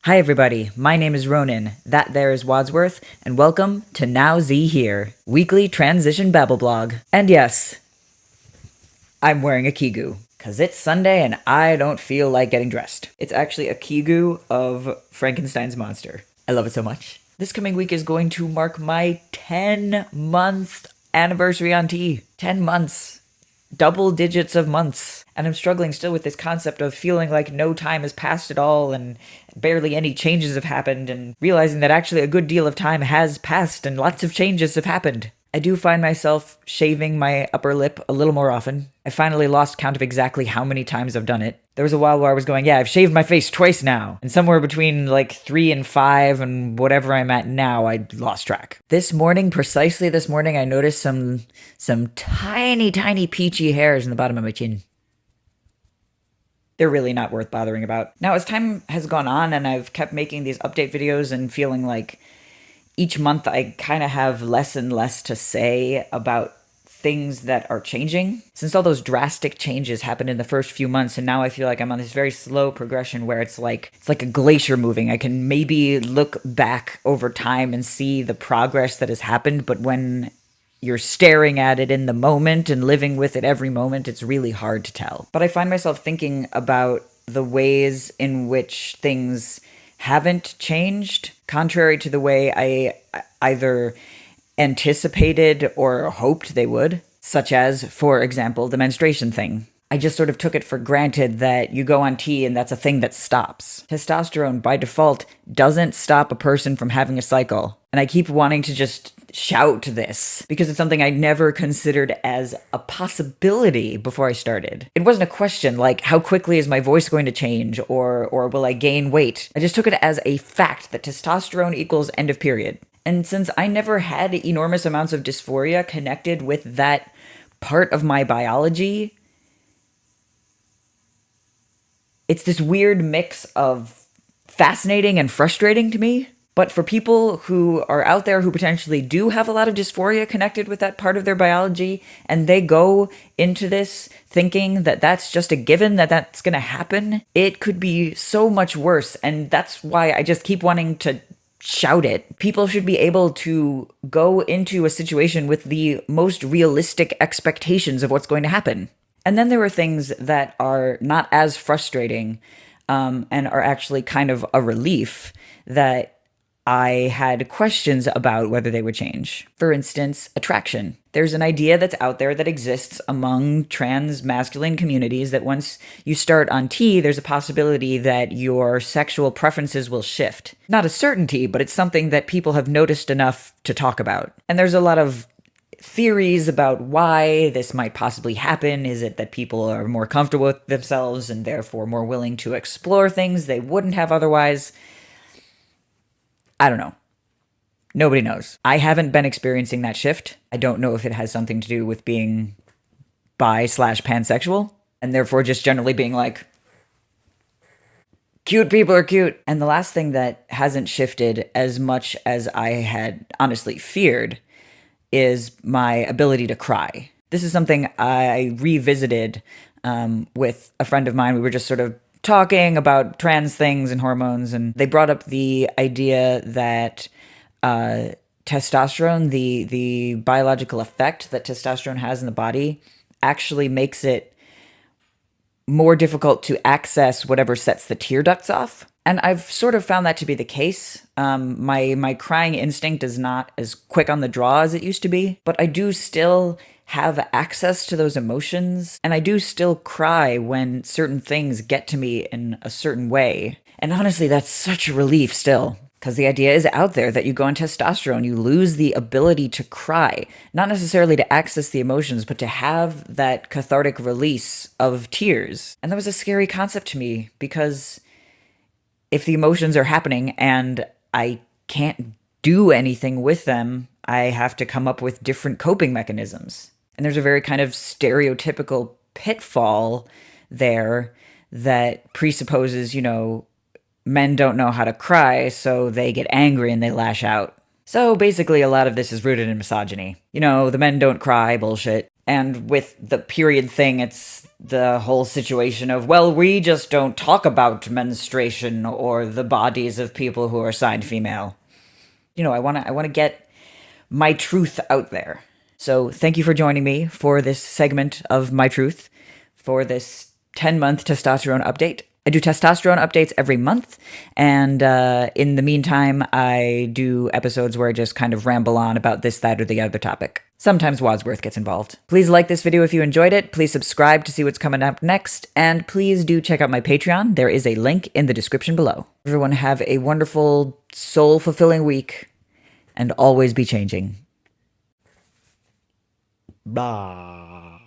Hi everybody, my name is Ronan, that there is Wadsworth, and welcome to Now Z Here, weekly transition babble blog. And yes, I'm wearing a kigu, cause it's Sunday and I don't feel like getting dressed. It's actually a kigu of Frankenstein's monster. I love it so much. This coming week is going to mark my 10-month anniversary on T. 10 months. Double digits of months. And I'm struggling still with this concept of feeling like no time has passed at all and barely any changes have happened, and realizing that actually a good deal of time has passed and lots of changes have happened. I do find myself shaving my upper lip a little more often. I finally lost count of exactly how many times I've done it. There was a while where I was going, yeah, I've shaved my face twice now. And somewhere between like 3 and 5 and whatever I'm at now, I lost track. Precisely this morning, I noticed some tiny peachy hairs in the bottom of my chin. They're really not worth bothering about. Now, as time has gone on and I've kept making these update videos and feeling like each month I kind of have less and less to say about things that are changing. Since all those drastic changes happened in the first few months, and now I feel like I'm on this very slow progression where it's like a glacier moving. I can maybe look back over time and see the progress that has happened, but when you're staring at it in the moment and living with it every moment, it's really hard to tell. But I find myself thinking about the ways in which things haven't changed, contrary to the way I either anticipated or hoped they would, such as, for example, the menstruation thing. I just sort of took it for granted that you go on T and that's a thing that stops. Testosterone, by default, doesn't stop a person from having a cycle. And I keep wanting to just shout this because it's something I never considered as a possibility before I started. It wasn't a question like, how quickly is my voice going to change, or will I gain weight? I just took it as a fact that testosterone equals end of period. And since I never had enormous amounts of dysphoria connected with that part of my biology, it's this weird mix of fascinating and frustrating to me. But for people who are out there who potentially do have a lot of dysphoria connected with that part of their biology, and they go into this thinking that that's just a given, that that's going to happen, it could be so much worse. And that's why I just keep wanting to shout it. People should be able to go into a situation with the most realistic expectations of what's going to happen. And then there are things that are not as frustrating and are actually kind of a relief that I had questions about whether they would change. For instance, attraction. There's an idea that's out there that exists among trans masculine communities that once you start on T, there's a possibility that your sexual preferences will shift. Not a certainty, but it's something that people have noticed enough to talk about. And there's a lot of theories about why this might possibly happen. Is it that people are more comfortable with themselves and therefore more willing to explore things they wouldn't have otherwise? I don't know. Nobody knows. I haven't been experiencing that shift. I don't know if it has something to do with being bi/pansexual, and therefore just generally being like, cute people are cute. And the last thing that hasn't shifted as much as I had honestly feared is my ability to cry. This is something I revisited with a friend of mine. We were just sort of talking about trans things and hormones, and they brought up the idea that testosterone, the biological effect that testosterone has in the body, actually makes it more difficult to access whatever sets the tear ducts off. And I've sort of found that to be the case. My crying instinct is not as quick on the draw as it used to be, but I do still have access to those emotions, and I do still cry when certain things get to me in a certain way. And honestly, that's such a relief still, because the idea is out there that you go on testosterone, you lose the ability to cry, not necessarily to access the emotions, but to have that cathartic release of tears. And that was a scary concept to me, because if the emotions are happening and I can't do anything with them, I have to come up with different coping mechanisms. And there's a very kind of stereotypical pitfall there that presupposes, men don't know how to cry, so they get angry and they lash out. So basically, a lot of this is rooted in misogyny. The men don't cry bullshit. And with the period thing, it's the whole situation of, well, we just don't talk about menstruation or the bodies of people who are assigned female. I want to get my truth out there. So thank you for joining me for this segment of My Truth, for this 10-month testosterone update. I do testosterone updates every month, and in the meantime, I do episodes where I just kind of ramble on about this, that, or the other topic. Sometimes Wadsworth gets involved. Please like this video if you enjoyed it, please subscribe to see what's coming up next, and please do check out my Patreon. There is a link in the description below. Everyone have a wonderful, soul-fulfilling week, and always be changing. Blah.